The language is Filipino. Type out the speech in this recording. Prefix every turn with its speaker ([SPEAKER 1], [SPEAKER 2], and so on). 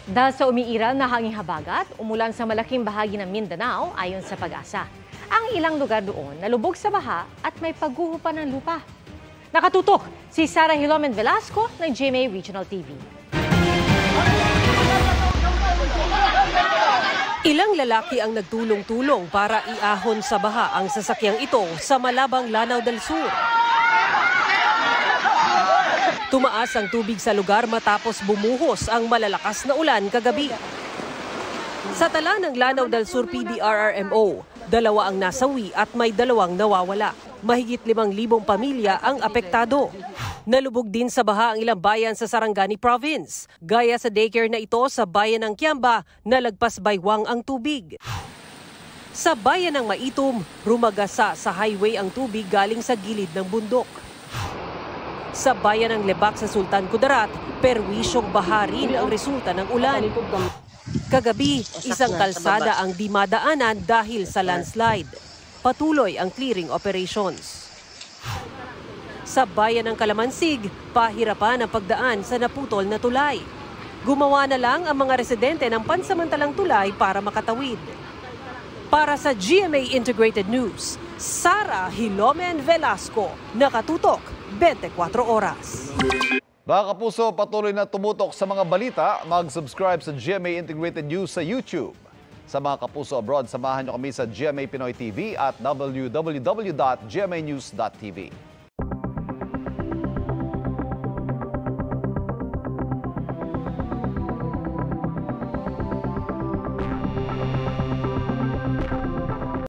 [SPEAKER 1] Dahil sa umiiral na hanging habagat, umulan sa malaking bahagi ng Mindanao ayon sa Pag-asa. Ang ilang lugar doon nalubog sa baha at may pagguho pa ng lupa. Nakatutok si Sara Hilomen Velasco ng GMA Regional TV.
[SPEAKER 2] Ilang lalaki ang nagtulong-tulong para iahon sa baha ang sasakyang ito sa Malabang, Lanao del Sur. Tumaas ang tubig sa lugar matapos bumuhos ang malalakas na ulan kagabi. Sa tala ng Lanao del Sur PDRRMO, 2 ang nasawi at may 2 nawawala. Mahigit 5,000 pamilya ang apektado. Nalubog din sa baha ang ilang bayan sa Sarangani Province, gaya sa daycare na ito sa bayan ng Kiamba na lagpas baywang ang tubig. Sa bayan ng Maitum, rumagasa sa highway ang tubig galing sa gilid ng bundok. Sa bayan ng Lebak sa Sultan Kudarat, perwisyong baha rin ang resulta ng ulan. Kagabi, isang kalsada ang di madaanan dahil sa landslide. Patuloy ang clearing operations. Sa bayan ng Kalamansig, pahirapan ang pagdaan sa naputol na tulay. Gumawa na lang ang mga residente ng pansamantalang tulay para makatawid. Para sa GMA Integrated News, Sara Hilomen Velasco, nakatutok 24 oras.
[SPEAKER 3] Mga kapuso, patuloy na tumutok sa mga balita. Mag-subscribe sa GMA Integrated News sa YouTube. Sa mga kapuso abroad, samahan niyo kami sa GMA Pinoy TV at www.gmanews.tv.